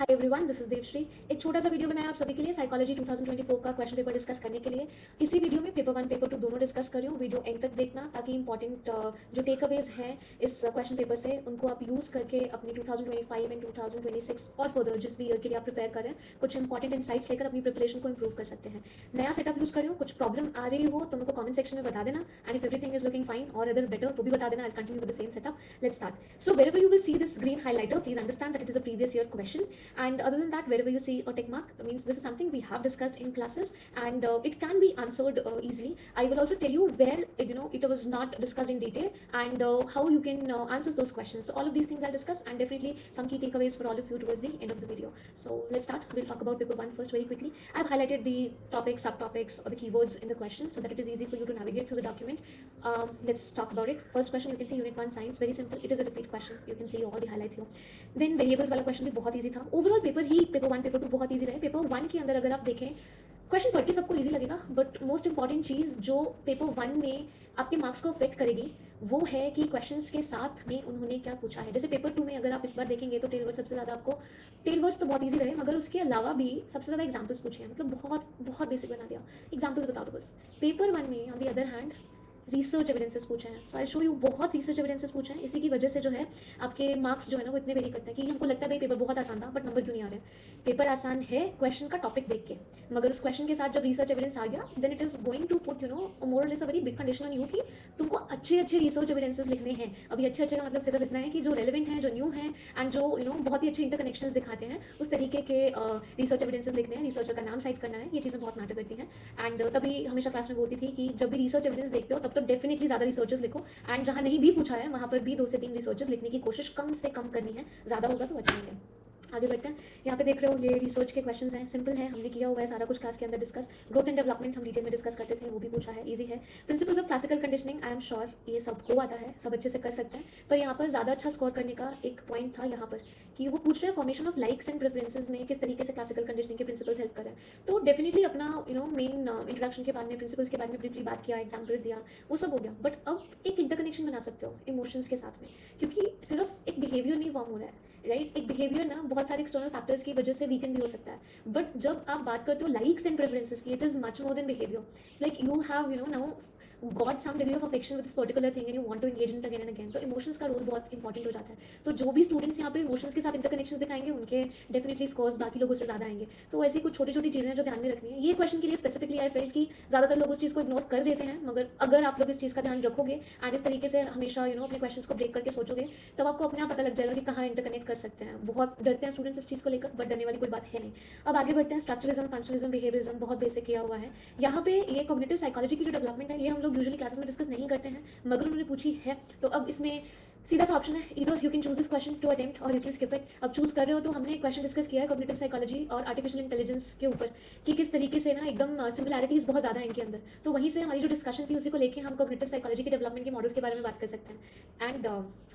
Hi everyone, this is Devashree. एक छोटा सा वीडियो बनाया आप सभी के लिए साइकोलॉजी 2024 का क्वेश्चन पेपर डिस्कस करने के लिए। इसी वीडियो में पेपर 1 पेपर 2 दोनों डिस्कस कर रही हूँ। वीडियो एंड तक देखना ताकि इंपॉर्टेंट जो टेक अवेज हैं इस क्वेश्चन पेपर से उनको आप यूज़ करके अपनी 2025 एंड 2026 और फर्दर जिस भी ईयर के लिए आप प्रिपेयर करें कुछ इंपॉर्टेंट इंसाइट्स लेकर अपनी प्रिपरेशन को इंप्रूव कर सकते हैं। नया सेटअप यूज़ कर रही हूँ, कुछ प्रॉब्लम आ रही हो तो मेरे को कमेंट सेक्शन में बता देना, and if everything is looking fine और अदर बेटर तो भी बता देना। I continue with the same setup. Let's start. So wherever you will see this green highlighter, please understand that it is a previous year question, and other than that, wherever you see a tick mark means this is something we have discussed in classes, and it can be answered easily. I will also tell you where it was not discussed in detail, and how you can answer those questions. So all of these things I'll discuss, and definitely some key takeaways for all of you towards the end of the video. So let's start. We'll talk about paper 1 first very quickly. I've highlighted the topics, subtopics or the keywords in the question so that it is easy for you to navigate through the document. Let's talk about it. First question, you can see unit 1 science, very simple. It is a repeat question. You can see all the highlights here. Then variables वाला question भी बहुत easy था। Overall paper 1 paper 2 बहुत easy रहे। Paper 1 के अंदर अगर आप देखें क्वेश्चन पढ़ के सबको ईजी लगेगा, बट मोस्ट इंपॉर्टेंट चीज़ जो पेपर 1 में आपके मार्क्स को अफेक्ट करेगी वो है कि क्वेश्चंस के साथ में उन्होंने क्या पूछा है। जैसे पेपर 2 में अगर आप इस बार देखेंगे तो टेल वर्ड्स सबसे ज़्यादा आपको, टेल वर्ड्स तो बहुत ईजी रहे मगर उसके अलावा भी सबसे ज़्यादा एग्जाम्पल्स पूछे हैं, मतलब बहुत बहुत बेसिक बना दिया। एग्जाम्पल्स बता दो बस। पेपर 1 में on the other hand research evidences पूछे हैं। सो आई शो यू बहुत रिसर्च एविडेंसेस पूछे हैं। इसी की वजह से जो है आपके मार्क्स जो है ना वो इतने वेरी करते हैं कि हमको लगता है भाई पेपर बहुत आसान था बट नंबर क्यों नहीं आ रहे। पेपर आसान है क्वेश्चन का टॉपिक देख के, मगर उस क्वेश्चन के साथ जब रिसर्च एविडेंस आ गया then it is going to put more और less a very big condition on you कि तुमको अच्छे अच्छे रिसर्च एविडेंसेस लिखने हैं। अभी अच्छे अच्छे का मतलब सिर्फ इतना है कि जो रेलिवेंट हैं, जो न्यू हैं, एंड जो बहुत ही अच्छे इंटरकनेक्शंस दिखाते हैं, उस तरीके के रिसर्च एविडेंसेस लिखने हैं। रिसर्चर का नाम साइट करना है, ये चीज़ें बहुत मैटर करती हैं। एंड तभी हमेशा क्लास में बोलती थी कि जब भी रिसर्च एविडेंस देखते हो तब तो डेफिनेटली ज़्यादा रिसर्चर्स लिखो, एंड जहाँ नहीं भी पूछा है वहाँ पर भी 2 से 3 रिसर्चर्स लिखने की कोशिश कम से कम करनी है। ज़्यादा होगा तो अच्छा नहीं है। आगे बढ़ते हैं। यहाँ पे देख रहे हो ये रिसर्च के क्वेश्चंस हैं, सिंपल है, हमने किया हुआ है सारा कुछ क्लास के अंदर डिस्कस। ग्रोथ एंड डेवलपमेंट हम डिटेल में डिस्कस करते थे, वो भी पूछा है, इजी है। Principles of classical conditioning, I am sure ये सबको आता है, सब अच्छे से कर सकते हैं। पर यहाँ पर ज़्यादा अच्छा स्कोर करने का एक पॉइंट था यहाँ पर कि वो पूछ रहे हैं formation of likes and preferences में किस तरीके से क्लासिकल कंडीशनिंग के प्रिंसिपल्स हेल्प करें। तो डेफिनेटली अपना मेन इंट्रोडक्शन के बारे में, प्रिंसिपल्स के बारे में ब्रीफली बात किया, एग्जाम्पल्स दिया, वो सब हो गया। बट अब एक इंटरकनेक्शन बना सकते हो इमोशंस के साथ में, क्योंकि सिर्फ एक बिहेवियर नहीं फॉर्म हो रहा है, राइट। एक बिहेवियर ना बहुत सारे एक्सटर्नल फैक्टर्स की वजह से वीकन भी हो सकता है, बट जब आप बात करते हो लाइक्स एंड प्रेफरेंसेस की, it is much more than behaviour. It's like you have now got some degree of affection with this particular thing and you want to engage in it again and again. तो emotions का role बहुत important हो जाता है। तो जो भी students यहाँ पे इमोशंस के साथ इंटरकनेक्शन दिखाएंगे उनके डेफिनेटली स्कोर्स बाकी लोगों से ज़्यादा आएंगे। तो ऐसी कुछ छोटी छोटी चीज़ें हैं जो ध्यान में रखनी है। ये क्वेश्चन के लिए स्पेसिफिकली आई फेल्ट कि ज़्यादातर लोग उस चीज़ को इग्नोर कर देते हैं, मगर अगर आप लोग इस चीज़ का ध्यान रखोगे एंड इस तरीके से हमेशा अपने क्वेश्चन को ब्रेक करके सोचोगे, तब आपको अपने आप पता लग जाएगा कि कहाँ इंटरकनेक्ट कर सकते हैं। बहुत डरते हैं स्टूडेंट्स इस चीज़ को लेकर, बट डरने वाली कोई बात है नहीं। अब आगे बढ़ते हैं। स्ट्रक्चरलिज्म, फंक्शनलिज्म, बिहेवियरिज्म बहुत बेसिक किया हुआ है। यहाँ पे ये कॉग्निटिव साइकोलॉजी की जो डेवलपमेंट है ये हम लोग यूजुअली क्लासेस में डिस्कस नहीं करते हैं, मगर उन्होंने पूछी है। तो अब इसमें सीधा सा ऑप्शन है, इधर you can choose this question to attempt और यू कैन स्किप इट। अब चूज कर रहे हो तो हमने क्वेश्चन डिस्कस किया है कॉग्निटिव साइकोलॉजी और आर्टिफिशियल इंटेलिजेंस के ऊपर कि किस तरीके से ना एकदम सिमिलैरिटीज बहुत ज़्यादा है इनके अंदर। तो वहीं से हमारी जो डिस्कशन थी उसी को लेके हम कॉग्निटिव साइकोलॉजी के डेवलपमेंट के मॉडल्स के बारे में बात कर सकते हैं। एंड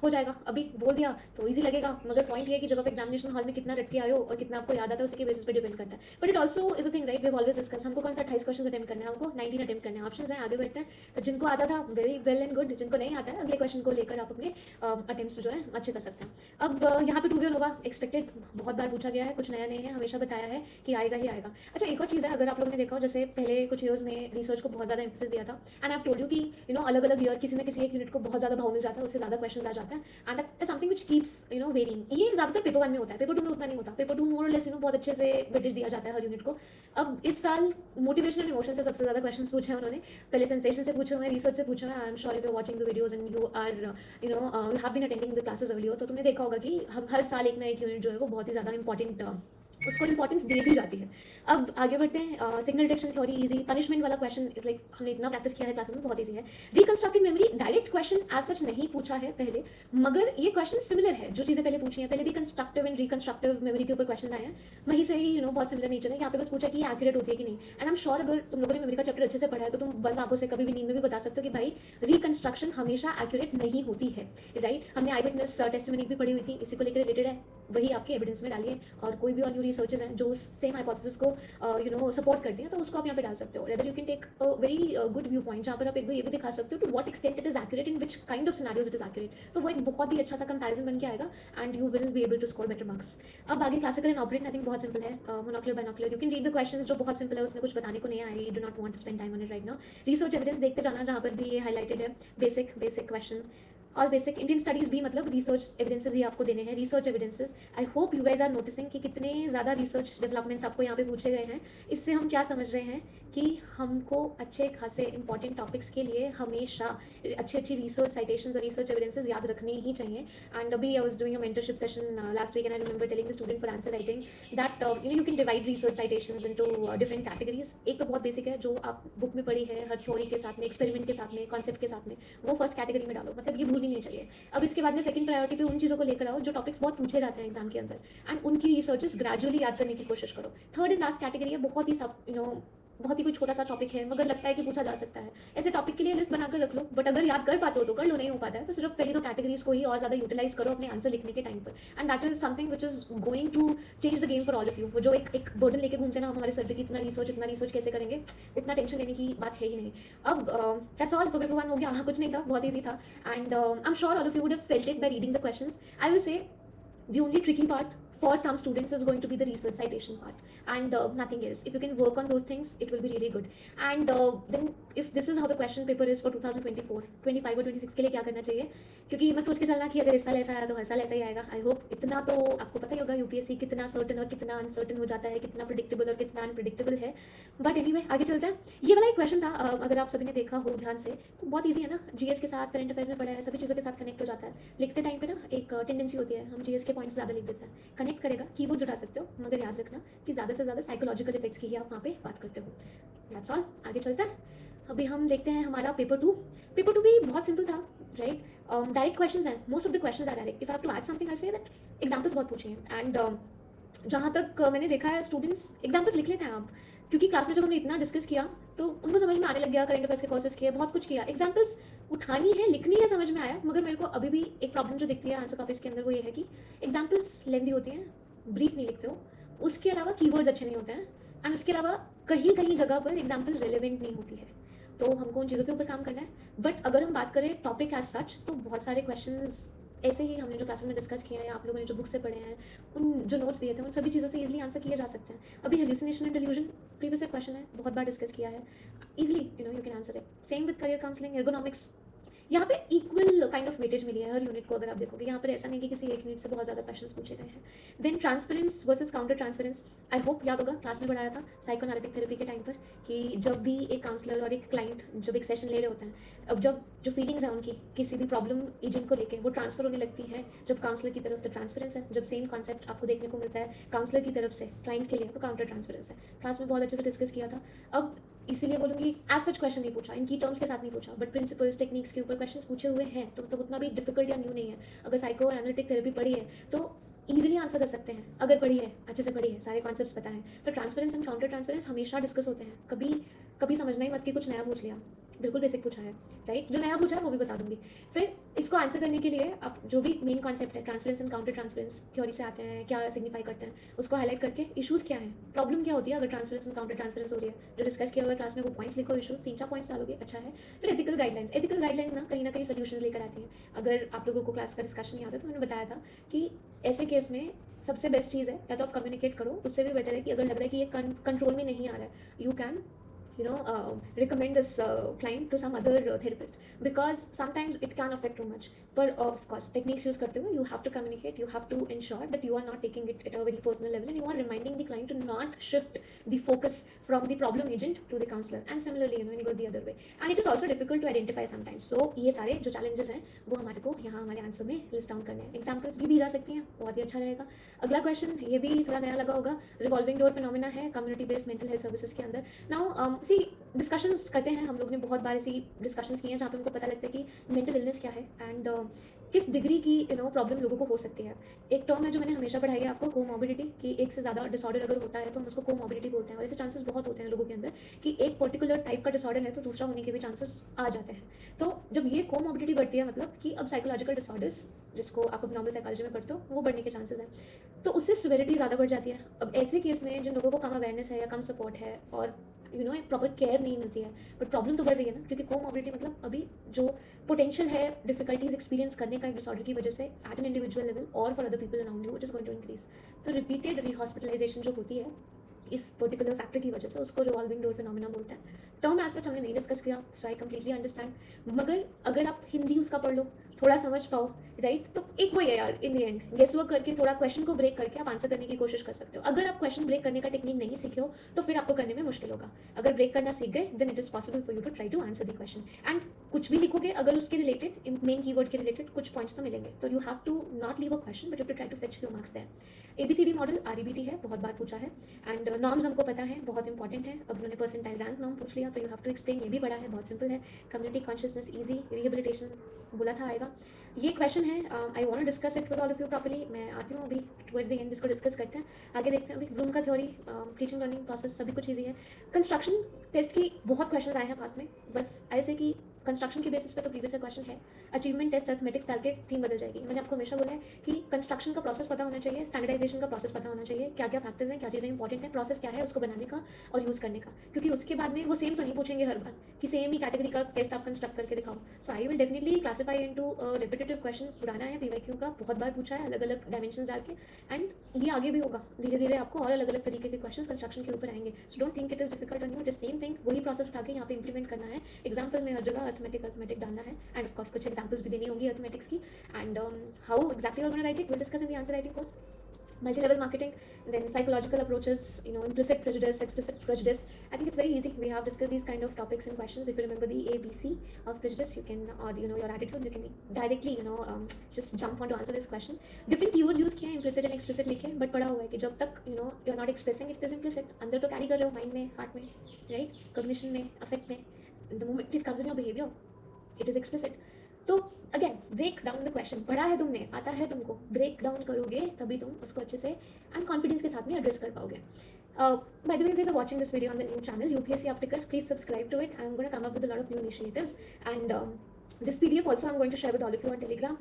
हो जाएगा, अभी बोल दिया तो ईजी लगेगा, मगर पॉइंट ये है कि जब आप एग्जामिनेशन हॉल में कितना रट के आयो और कितना आपको याद आता है उसी के बेसिस पे डिपेंड करता है। But it also is a thing, right, we have always discuss हमको कौन सा 28 क्वेश्चन अटेम्प्ट करना है, हमको 19 अटेम्प्ट करना है। ऑप्शंस हैं, आगे बढ़ते हैं। तो जिनको आता था वेरी वेल एंड गुड, जिनको नहीं आता है अगले क्वेश्चन को लेकर आप अपने अटेम्प्ट्स जो है अच्छे कर सकते हैं। अब यहाँ पे 2 वे होगा एक्सपेक्टेड, बहुत बार पूछा गया है, कुछ नया नहीं है, हमेशा बताया है कि आएगा ही आएगा। अच्छा, एक और चीज़ है, अगर आप लोगों ने देखा हो जैसे पहले कुछ ईयर्स में रिसर्च को बहुत ज़्यादा एम्फेसिस दिया था, एंड आई टोल्ड यू कि अलग अलग ईयर किसी न किसी एक यूनिट को बहुत ज़्यादा भाव मिल जाता है, उससे ज़्यादा क्वेश्चन आ जाते हैं, and that is something which keeps varying. ये ज़्यादातर पेपर 1 में होता है, पेपर 2 में उतना नहीं होता। पेपर 2 मोर और लेस बहुत अच्छे से वेटेज दिया जाता है हर यूनिट को। अब इस साल मोटिवेशनल इमोशन से सबसे ज़्यादा क्वेश्चन पूछे हैं उन्होंने, पहले सेंसेशन से पूछे हुए हैं, रिसर्च से पूछे हुए हैं। I am sure if you are watching the videos and you are you have been attending the classes earlier, तो तुमने देखा होगा कि हम हर साल एक ना एक यूनिट जो है वो बहुत ही ज़्यादा इंपॉर्टेंट उसको इंपॉर्टेंस दे दी जाती है। अब आगे बढ़ते हैं। Signal detection theory easy. Punishment वाला क्वेश्चन इज लाइक हमने इतना प्रैक्टिस किया है क्लासेस में, बहुत इजी है। Reconstructed memory direct question as such नहीं पूछा है पहले, मगर ये क्वेश्चन सिमिलर है। जो चीज़ें पहले पूछी हैं, पहले भी कंस्ट्रक्टिव एंड रिकंस्ट्रक्टिव मेमोरी के ऊपर क्वेश्चन आए हैं, वहीं से ही बहुत सिमिलर नेचर है। यहाँ पे बस पूछा कि ये एक्यूरेट होती है कि नहीं। एंड आई एम श्योर अगर तुम लोगों ने मेमोरी का चैप्टर अच्छे से पढ़ा है तो तुम बंद आंखों से कभी भी नींद में भी बता सकते हो कि भाई रिकंस्ट्रक्शन हमेशा एक्यूरेट नहीं होती है, राइट। हमने आई विटनेस टेस्टिमनी भी पढ़ी हुई थी, इसी को लेकर रिलेटेड है। वही आपके एविडेंस में डालिए, और कोई भी और न्यू रिसर्चेज हैं जो सेम हाइपोथेसिस को सपोर्ट करती हैं तो उसको आप यहाँ पे डाल सकते हो। Rather you can take a very good view point जहाँ पर आप एक दो ये भी दिखा सकते हो to what extent it is accurate, in which kind of scenarios it is accurate. So वो एक बहुत ही अच्छा सा कंपैरिजन बन के आएगा and you will be able to score better marks. अब आगे classical and operate, I think बहुत सिंपल है। Monocular binocular, you can read the questions जो बहुत सिंपल है, उसमें कुछ बताने को नहीं है। I do not want to spend time on it right now. Research evidence देखते जाना, जहाँ पर भी ये हाईलाइटेड है। Basic basic question, all basic. Indian studies भी मतलब रिसर्च एविडेंसेस ही आपको देने हैं, research evidences. I hope you guys are noticing कि कितने ज़्यादा रिसर्च डेवलपमेंट्स आपको यहाँ पे पूछे गए हैं। इससे हम क्या समझ रहे हैं कि हमको अच्छे खासे इंपॉर्टेंट टॉपिक्स के लिए हमेशा अच्छी अच्छी रिसर्च साइटेशंस और रिसर्च एविडेंसेस याद रखने ही चाहिए। एंड अभी I was doing a mentorship session last week and I remember telling the student for answer writing that you can divide research citations into different categories. एक तो बहुत basic है जो आप बुक में पढ़ी है, हर थ्योरी के साथ में, एक्सपेरिमेंट के साथ में, कॉन्सेप्ट के साथ में, वो फर्स्ट कैटेगरी में डालो, मतलब ये भूलनी नहीं चाहिए। अब इसके बाद में सेकंड प्रायोरिटी पे उन चीज़ों को लेकर आओ जो टॉपिक्स बहुत पूछे जाते हैं एग्जाम के अंदर, एंड उनकी रिसर्चेस ग्रेजुअली याद करने की कोशिश करो। थर्ड एंड लास्ट कैटेगरी है बहुत ही सब बहुत ही कोई छोटा सा टॉपिक है मगर लगता है कि पूछा जा सकता है, ऐसे टॉपिक के लिए लिस्ट बनाकर रख लो, बट अगर याद कर पाते हो तो कर लो, नहीं हो पाता है तो सिर्फ पहली दो कैटेगरीज को ही और ज़्यादा यूटिलाइज करो अपने आंसर लिखने के टाइम पर। And that is something which is going to change the game for all of you. वो जो एक बर्डन लेके घूमते ना हम हमारे सर पे कि इतना रिसर्च कैसे करेंगे, उतना टेंशन लेने की बात है ही नहीं। अब दैट्स ऑल, पेपर वन हो गया। हाँ, कुछ नहीं था, बहुत ईजी था, and I am sure all of you would have felt it by reading the questions. I will say the only tricky part for some students is going to be the research citation part, and nothing else. If you can work on those things, it will be really good. And then if this is how the question paper is for 2024, 25 और 26 के लिए क्या करना चाहिए, क्योंकि मत सोच के चलना कि अगर इस साल ऐसा आया तो हर साल ऐसा ही आएगा। आई होप इतना तो आपको पता ही होगा यूपीएससी कितना सर्टन और कितना अनसर्टन हो जाता है, कितना प्रिडिक्टेबल और कितना अनप्रिडिक्टेबल है। बट एनीवे आगे चलते हैं। ये वाला एक क्वेश्चन था, अगर आप सभी ने देखा हो ध्यान से तो बहुत ईजी है ना, जीएस के साथ, करंट अफेयर्स में पढ़ा है, सभी चीज़ों के साथ कनेक्ट हो जाता है। लिखते टाइम पे ना एक टेंडेंसी होती है, हम जीएस के पॉइंट्स ज़्यादा लिख देते हैं। कनेक्ट करेगा, कीवर्ड जुटा सकते हो, मगर याद रखना कि ज़्यादा से ज़्यादा साइकोलॉजिकल इफेक्ट्स की ही आप वहाँ पे बात करते हो। दैट्स ऑल, आगे चलता है। अभी हम देखते हैं हमारा पेपर टू। पेपर टू भी बहुत सिंपल था, राइट? डायरेक्ट क्वेश्चंस हैं, most of the questions are direct. If I have to add something I say that examples बहुत पूछे हैं, एंड जहाँ तक मैंने देखा है स्टूडेंट्स एग्जाम्पल्स लिख लेते हैं आप, क्योंकि क्लास में जब हमने इतना डिस्कस किया तो उनको समझ में आने लग गया, करंट अफेयर्स के कोर्सेज किए, बहुत कुछ किया, एग्जाम्पल्स उठानी है, लिखनी है, समझ में आया। मगर मेरे को अभी भी एक प्रॉब्लम जो दिखती है आंसर कॉपीज के अंदर वो ये है कि एग्जाम्पल्स लेंदी होती हैं, ब्रीफ नहीं लिखते हो, उसके अलावा कीवर्ड्स अच्छे नहीं होते हैं, एंड उसके अलावा कहीं कहीं जगह पर एग्जाम्पल रेलिवेंट नहीं होती है। तो हमको उन चीज़ों के ऊपर काम करना है। बट अगर हम बात करें टॉपिक एज सच तो बहुत सारे क्वेश्चंस ऐसे ही हमने जो क्लासेस में डिस्कस किया है, आप लोगों ने जो बुक से पढ़े हैं, उन जो नोट्स दिए थे, उन सभी चीज़ों से इजीली आंसर किए जा सकते हैं। अभी hallucination and delusion previous question है, बहुत बार डिस्कस किया है, easily you can answer it. Same with career counselling, ergonomics, यहाँ पे इक्वल काइंड ऑफ वेटेज मिली है हर यूनिट को। अगर आप देखोगे यहाँ पर ऐसा नहीं कि किसी एक यूनिट से बहुत ज़्यादा क्वेश्चंस पूछे गए हैं। Then transference versus counter transference, I hope याद होगा, क्लास में पढ़ाया था साइकोएनालिटिक थेरेपी के टाइम पर कि जब भी एक काउंसलर और एक क्लाइंट जब एक सेशन ले रहे होते हैं, अब जब जो फीलिंग्स हैं उनकी किसी भी प्रॉब्लम एजेंट को लेके वो ट्रांसफर होने लगती है जब काउंसलर की तरफ तो ट्रांसफरेंस है, जब सेम कॉन्सेप्ट आपको देखने को मिलता है काउंसलर की तरफ से क्लाइंट के लिए तो काउंटर ट्रांसफरेंस है। क्लास में बहुत अच्छे से डिस्कस किया था। अब इसीलिए बोलूँगी एज सच क्वेश्चन नहीं पूछा, इनकी टर्म्स के साथ नहीं पूछा, बट प्रिंसिपल्स टेक्निक्स के ऊपर क्वेश्चंस पूछे हुए हैं, तो मतलब उतना भी डिफिकल्ट या न्यू नहीं है। अगर साइको एनालिटिक थेरेपी पढ़ी है तो ईजिली आंसर कर सकते हैं, अगर पढ़ी है, अच्छे से पढ़ी है, सारे कॉन्सेप्ट्स पता है तो। ट्रांसफरेंस एंड काउंटर ट्रांसफरेंस हमेशा डिस्कस होते हैं, कभी कभी समझना ही मत कि कुछ नया पूछ लिया, बिल्कुल बेसिक पूछा है, राइट? जो नया पूछा है वो भी बता दूंगी। फिर इसको आंसर करने के लिए आप जो भी मेन कॉन्सेप्ट है transference and counter transference theory से आते हैं, क्या सिग्निफाई करते हैं, उसको हाईलाइट करके इशूज़ क्या है, प्रॉब्लम क्या होती है अगर ट्रांसफरेंस एंड काउंटर ट्रांसफरेंस हो रही है, जो डिस्कस किया हुआ है क्लास में वो पॉइंट्स लिखो, इशूज़ 3-4 पॉइंट्स डालोगे, अच्छा है। फिर एथिकल गाइडलाइंस, एथिकल गाइडलाइंस ना कहीं सोल्यूशंस लेकर आती हैं। अगर आप लोगों को क्लास का डिस्कशन याद है तो मैंने बताया था कि ऐसे केस में सबसे बेस्ट चीज़ है या तो आप कम्युनिकेट करो, उससे भी बेटर है कि अगर लग रहा है कि ये कंट्रोल में नहीं आ रहा है, you can recommend this client to some other therapist, because sometimes it can affect too much. But of course techniques use करते हुए you have to communicate, you have to ensure that you are not taking it at a very personal level and you are reminding the client to not shift the focus from the problem agent to the counselor, and similarly it goes the other way, and it is also difficult to identify sometimes. So ये सारे जो challenges हैं वो हमारे को यहाँ हमारे answer में लिस्ट डाउन करने हैं। एग्जाम्पल्स भी दी जा सकती हैं, बहुत ही अच्छा रहेगा। अगला क्वेश्चन ये भी थोड़ा नया लगा होगा, रिवॉल्विंग डोर फिनोमेना है community based mental health services के अंदर। नाउ सी डिस्कशंस करते हैं, हम लोग ने बहुत बार ऐसी डिस्कशंस किए हैं जहाँ पे हमको पता लगता है कि मेंटल इलनेस क्या है एंड किस डिग्री की प्रॉब्लम लोगों को हो सकती है। एक टर्म है जो मैंने हमेशा पढ़ाई है आपको, कोमॉर्बिडिटी, कि एक से ज़्यादा डिसऑर्डर अगर होता है तो हम उसको कोमॉर्बिडिटी बोलते हैं। और ऐसे चांसेस बहुत होते हैं लोगों के अंदर कि एक पर्टिकुलर टाइप का डिसऑर्डर है तो दूसरा होने के भी चांसेस आ जाते हैं। तो जब ये कोमॉर्बिडिटी बढ़ती है मतलब कि अब साइकोलॉजिकल डिसऑर्डर्स, जिसको आप नॉर्मल साइकोलॉजी में पढ़ते हो, वो बढ़ने के चांसेस हैं, तो उससे सिविरिटी ज़्यादा बढ़ जाती है। अब ऐसे केस में जिन लोगों को कम अवेयरनेस है या कम सपोर्ट है और एक प्रॉपर केयर नहीं मिलती है, बट प्रॉब्लम तो बढ़ रही है ना, क्योंकि कोमॉर्बिडिटी मतलब अभी जो पोटेंशियल है डिफिकल्टीज एक्सपीरियंस करने का एक डिसऑर्डर की वजह से एट एन इंडिविजुअल लेवल और for other people around you, it is going to increase. तो रिपीटेड रीहॉस्पिटलाइजेशन जो होती है इस पर्टिकुलर फैक्टर की वजह से, उसको रिवॉल्विंग डोर फिनोमेना बोलते हैं। टर्म एज सच हमने नहीं डिस्कस किया, सो आई कंप्लीटली अंडरस्टैंड। मगर अगर आप हिंदी उसका पढ़ लो, थोड़ा समझ पाओ, राइट, तो एक वही है यार, in the end guess work करके थोड़ा क्वेश्चन को ब्रेक करके आप आंसर करने की कोशिश कर सकते हो। अगर आप क्वेश्चन ब्रेक करने का टेक्निक नहीं सीखे हो तो फिर आपको करने में मुश्किल होगा। अगर ब्रेक करना सीख गए then it is possible for you to try to answer the question. And कुछ भी लिखोगे अगर उसके रिलेटेड, मेन कीवर्ड के रिलेटेड कुछ पॉइंट्स तो मिलेंगे, तो you have to not leave a question but you to try to fetch few marks there. ABCD model REBT है, बहुत बार पूछा है, एंड नॉर्म्स हमको पता है, बहुत इंपॉर्टेंट है। अब उन्होंने परसेंटाइल रैंक नॉर्म पूछ लिया तो यू हैव टू एक्सप्लेन, ये भी बड़ा है, बहुत सिंपल है। कम्युनिटी कॉन्शियसनेस ईजी, रिहेबिलिटेशन बोला था आएगा। ये क्वेश्चन है, I want to discuss it with all of you properly. मैं आती हूँ अभी टुवर्ड्स द एंड, इसको डिस्कस करते हैं, आगे देखते हैं। अभी ब्लूम का थ्योरी, टीचिंग लर्निंग प्रोसेस, सभी कुछ ईजी है। कंस्ट्रक्शन टेस्ट की बहुत क्वेश्चन आए हैं पास में, बस ऐसे कि कंस्ट्रक्शन के बेसिस पे तो प्रीवियस क्वेश्चन है। अचीवमेंट टेस्ट अर्थमेटिक्स डाल के थीम बदल जाएगी। मैंने आपको हमेशा बोला है कि कंस्ट्रक्शन का प्रोसेस पता होना चाहिए, स्टैंडर्डाइजेशन का प्रोसेस पता होना चाहिए, क्या क्या फैक्टर्स हैं, क्या चीज़ें इंपॉर्टेंट है, प्रोसेस क्या है उसको बनाने का और यूज़ करने का, क्योंकि उसके बाद में वो सेम तो नहीं पूछेंगे हर बार कि सेम ही कैटेगरी का टेस्ट आप कंस्ट्रक्ट करके दिखाओ। So I will definitely classify into repetitive question. पुराना है पीवाईक्यू का, बहुत बार पूछा है अलग अलग डायमेंशन डाल के, एंड ये आगे भी होगा। धीरे धीरे आपको और अलग अलग तरीके के क्वेश्चन कंस्ट्रक्शन के ऊपर आएंगे। So don't think it is difficult on you, it is same thing, वही प्रोसेस उठा के यहाँ पे इंप्लीमेंट करना है। एग्जाम्पल में हर जगह अर्थमेटिक डालना है, एंड ऑफ कोर्स कुछ एग्जांपल्स भी देनी होंगी अर्थमेटिक्स की। And how exactly you are gonna write it, will discuss in the answer writing course. Multi-level marketing, then psychological approaches, implicit prejudice, explicit prejudice. I think it's very easy. We have discussed these kind of topics and questions. If you remember the ABC of prejudice, you can, or your attitudes, you can directly just jump on to answer this question. Different keywords use किए हैं, implicit and explicit लिखे, but पढ़ा हुआ है कि जब तक you're not expressing it is implicit, अंदर तो carry कर रहे हो, mind में, heart में, right, cognition में, affect में, the moment it comes in your behavior, it is explicit. तो again break down the question, पढ़ा है तुमने, आता है तुमको, ब्रेक डाउन करोगे तभी तुम उसको अच्छे से एंड कॉन्फिडेंस के साथ में एड्रेस कर पाओगे। By the way, you guys are watching this video on the new channel UPSC Optical. Please subscribe to it. I'm going to come up with a lot of new initiatives, and this PDF also I'm going to share with all of you on Telegram.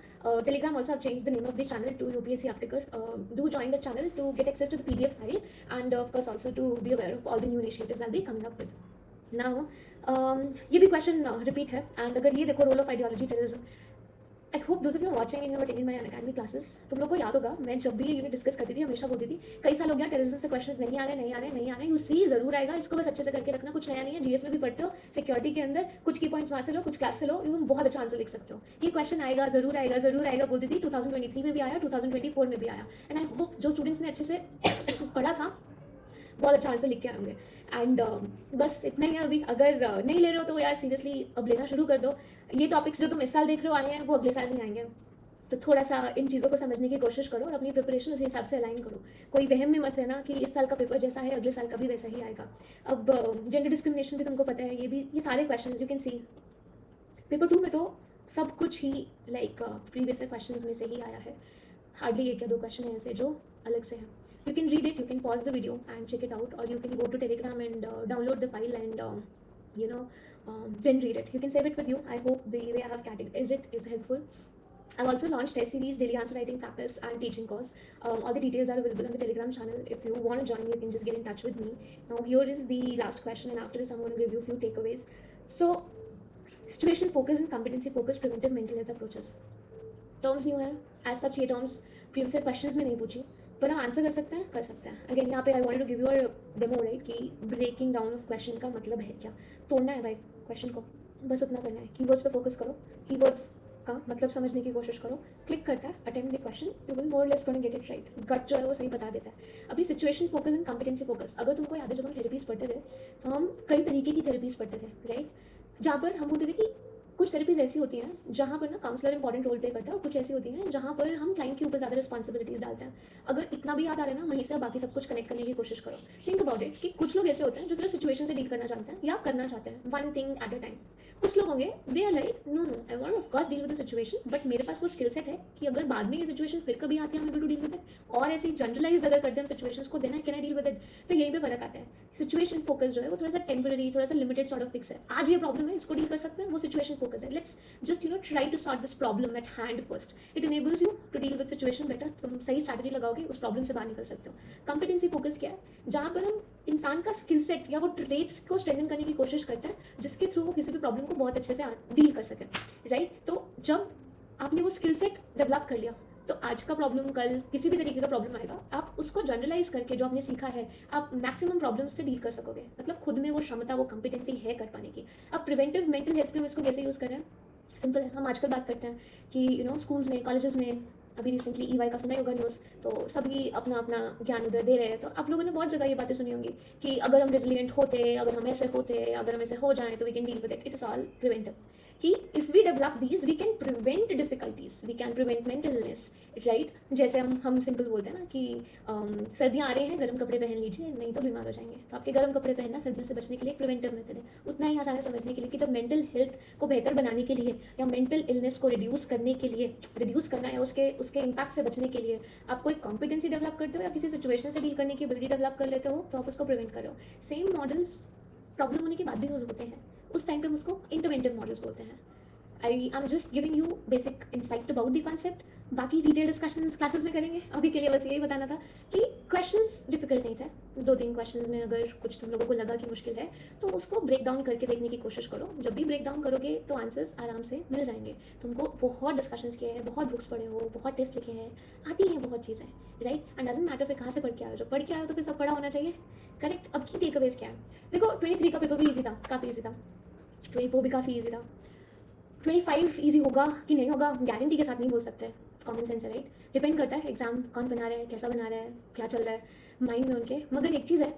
Telegram also I've changed the name of the channel to UPSC Optical. Do join the channel to get access to the PDF file, and of course also to be aware of all the new initiatives I'll be coming up with. Now ये भी question repeat है, and अगर ये देखो role of ideology terrorism, I hope those of you watching in your taking my Unacademy classes, तुम लोग को याद होगा मैं जब भी ये यूनिट डिस्कस करती थी हमेशा बोलती थी कई साल हो गया टेररिज्म से क्वेश्चंस नहीं आ रहे, यू सी जरूर आएगा, इसको बस अच्छे से करके रखना, कुछ नया नहीं है। जीएस में भी पढ़ते हो, सिक्योरिटी के अंदर कुछ की पॉइंट्स वहाँ से लो, कुछ क्लास से लो, तुम बहुत अच्छा आंसर लिख सकते हो। ये क्वेश्चन आएगा, जरूर आएगा बोलती थी। 2023 में भी आया, 2024 में भी आया, एंड आई होप जो स्टूडेंट्स ने अच्छे से पढ़ा था बहुत अच्छा आंसर लिख के आए होंगे। एंड बस इतना ही है अभी। अगर नहीं ले रहे हो तो यार सीरियसली अब लेना शुरू कर दो। ये टॉपिक्स जो तुम इस साल देख रहे हो आए हैं वो अगले साल नहीं आएंगे, तो थोड़ा सा इन चीज़ों को समझने की कोशिश करो और अपनी प्रिपरेशन उसी हिसाब से अलाइन करो। कोई वहम में मत रहना कि इस साल का पेपर जैसा है अगले साल का भी वैसा ही आएगा। अब जेंडर डिस्क्रिमिनेशन भी तुमको पता है, ये सारे question you can C paper 2 में तो सब कुछ ही लाइक प्रीवियस क्वेश्चन में से ही आया है। हार्डली एक या दो क्वेश्चन है ऐसे जो अलग से हैं। You can read it, you can pause the video and check it out, or you can go to Telegram and download the file and then read it. You can save it with you. I hope the way I have categorized it is helpful. I've also launched test series, daily answer writing practice and teaching course. All the details are available on the Telegram channel. If you want to join, you can just get in touch with me. Now here is the last question, and after this I'm going to give you a few takeaways. So situation focused and competency focused preventive mental health approaches. Terms new है, as such ये terms previous questions में नहीं पूछी, पर हम answer कर सकते हैं। अगेन यहाँ पे I wanted to give you a demo, right, कि ब्रेकिंग डाउन ऑफ क्वेश्चन का मतलब है क्या। तोड़ना है भाई क्वेश्चन को, बस उतना करना है। कीवर्ड्स पे फोकस करो, कीवर्ड्स का मतलब समझने की कोशिश करो, क्लिक करता है, attempt the question, you will more less gonna get it right. Gut जो है वो सही बता देता है। अभी situation focus and competency focus, अगर तुमको याद है जब हम थेरेपीज पढ़ते थे तो हम कई तरीके की थेरेपीज पढ़ते थे, राइट, जहाँ पर हम बोलते थे कि कुछ थेरेपीज ऐसी होती हैं जहाँ पर ना काउंसलर इंपॉर्टेंट रोल प्ले करता है, और कुछ ऐसी होती हैं जहाँ पर हम क्लाइंट के ऊपर ज़्यादा रिस्पॉन्सिबिलिटीज़ डालते हैं। अगर इतना भी याद आ रहा है ना, वहीं से आप बाकी सब कुछ कनेक्ट करने की कोशिश करो। थिंक अबाउट इट कि कुछ लोग ऐसे होते हैं जो सिर्फ सिचुएशन से डील करना जानते हैं या करना चाहते हैं, one thing at a time. कुछ लोग होंगे they are like no no I want of course deal with the situation, but मेरे पास वो स्किल सेट है कि अगर बाद में ये सिचुएशन फिर कभी आती है हम able to deal with it, और ऐसे जनरलाइज्ड अगर करते हैं हम सिचुएशंस को, देना can I deal with it. तो यहीं पे फर्क आता है। सिचुएशन फोकस जो है वो थोड़ा सा टेम्पररी, थोड़ा सा लिमिटेड सॉर्ट ऑफ फिक्स है। आज ये प्रॉब्लम है, इसको डील कर सकते हैं, वो सिचुएशन फोकस है। Let's just try to sort this problem at hand first. It enables you to deal with situation better. तुम सही स्ट्रैटेजी लगाओगे, उस प्रॉब्लम से बाहर निकल सकते हो। कॉम्पिटेंसी फोकस क्या है? जहाँ पर हम इंसान का स्किल सेट या वो ट्रेट्स को स्ट्रेंथन करने की कोशिश करते हैं जिसके थ्रू वो किसी भी प्रॉब्लम को बहुत अच्छे से डील कर सके, राइट? तो जब आपने वो स्किल सेट डेवलप कर लिया, तो आज का प्रॉब्लम कल किसी भी तरीके का प्रॉब्लम आएगा, आप उसको जनरलाइज करके जो आपने सीखा है आप मैक्सिमम प्रॉब्लम्स से डील कर सकोगे। मतलब खुद में वो क्षमता, वो कॉम्पिटेंसी है कर पाने की। अब प्रिवेंटिव मेंटल हेल्थ पे हम इसको कैसे यूज़ करें? सिंपल है। हम आजकल बात करते हैं कि स्कूल्स में, कॉलेजेस में, अभी रिसेंटली EY का सुना ही होगा न्यूज़, तो सभी अपना अपना ज्ञान उधर दे रहे हैं। तो आप लोगों ने बहुत जगह ये बातें सुनी होंगी कि अगर हम रेजिलिएंट होते, अगर हम ऐसे होते, अगर हम ऐसे हो जाएं तो we can deal with it. It is all preventive. कि if we develop these we can prevent difficulties, we can prevent mental illness, right? जैसे हम सिंपल बोलते हैं ना कि सर्दियाँ आ रही हैं, गर्म कपड़े पहन लीजिए, नहीं तो बीमार हो जाएंगे। तो आपके गर्म कपड़े पहनना सर्दियों से बचने के लिए एक प्रिवेंटिव मेथड है। उतना ही आसान है समझने के लिए कि जब मेंटल हेल्थ को बेहतर बनाने के लिए या मेंटल इलनेस को रिड्यूस करने के लिए, रिड्यूस करना है उसके इम्पैक्ट से बचने के लिए आप कोई कॉम्पिटेंसी डेवलप करते हो या किसी सिचुएशन से डील करने की एबिलिटी डेवलप कर लेते हो, तो आप उसको प्रिवेंट करो। सेम मॉडल्स प्रॉब्लम होने के बाद भी यूज होते हैं, उस टाइम पे हम उसको इंटरवेंटिव मॉडल्स बोलते हैं। I am just giving you basic insight about the concept. बाकी डिटेल डिस्कशन क्लासेस में करेंगे। अभी के लिए बस यही बताना था कि क्वेश्चंस डिफिकल्ट नहीं थे। 2-3 क्वेश्चंस में अगर कुछ तुम लोगों को लगा कि मुश्किल है तो उसको ब्रेक डाउन करके देखने की कोशिश करो। जब भी ब्रेक डाउन करोगे तो आंसर्स आराम से मिल जाएंगे। तुमको बहुत डिस्कशंस किए हैं, बहुत बुक्स पढ़े हो, बहुत टेस्ट लिखे हैं, आती हैं बहुत चीज़ें, राइट? एंड डजंट मैटर फिर कहाँ से पढ़ के आए हो। जब पढ़ के आए हो तो फिर सब पढ़ा होना चाहिए, करेक्ट? अब की टेकअवेज क्या है? देखो 23 का पेपर भी ईजी था, काफ़ी ईजी था। 24 भी काफ़ी ईजी था। 25 ईजी होगा कि नहीं होगा गारंटी के साथ नहीं बोल सकते, कॉमन सेंस है, राइट? डिपेंड करता है एग्जाम कौन बना रहा है, कैसा बना रहा है, क्या चल रहा है माइंड में उनके। मगर एक चीज़ है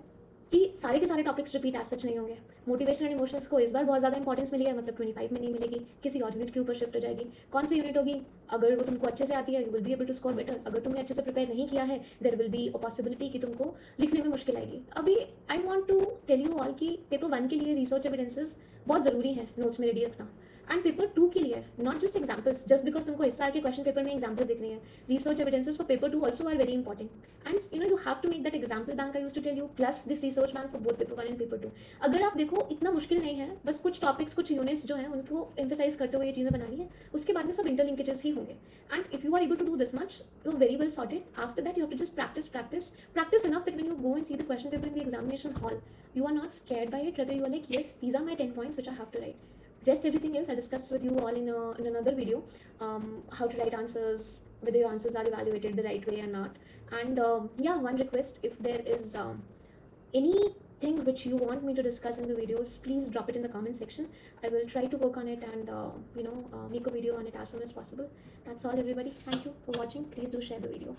कि सारे के सारे टॉपिक्स रिपीट एज सच नहीं होंगे। मोटिवेशन एंड इमोशंस को इस बार बहुत ज़्यादा इंपॉर्टेंस मिली है, मतलब 25 में नहीं मिलेगी, किसी और यूनिट के ऊपर शिफ्ट हो जाएगी। कौन सी यूनिट होगी? अगर वो तुमको अच्छे से आती है you will be able to score better. अगर तुमने अच्छे से प्रिपेयर नहीं किया है there will be a possibility कि तुमको लिखने में मुश्किल आएगी। अभी I want to tell you all कि पेपर 1 के लिए रिसर्च एविडेंसेस बहुत ज़रूरी है नोट्स में रेडी रखना, एंड पेपर 2 के लिए not just examples, just because तुमको इस साल के क्वेश्चन पेपर में एग्जाम्पल्स दिख रही है। Research evidences for paper 2 also are very important, and you have to make that example bank I use to tell you plus this research bank for both paper 1 and paper 2। अगर आप देखो इतना मुश्किल नहीं है, बस कुछ टॉपिक्स, कुछ यूनिट्स जो हैं उनको एम्फेसाइज करते हुए ये चीज़ें बनानी है, उसके बाद में सब इंटरलिंकेजेस ही होंगे। And if you are able to do this much you are very well sorted. After that you have to just practice enough that when you go and see the question paper in the examination hall you are not scared by it, rather you are like yes, these are my 10 points which I have to write. Rest everything else I discussed with you all in another video, how to write answers, whether your answers are evaluated the right way or not. And yeah, one request, if there is anything which you want me to discuss in the videos, please drop it in the comment section. I will try to work on it and make a video on it as soon as possible. That's all everybody. Thank you for watching. Please do share the video.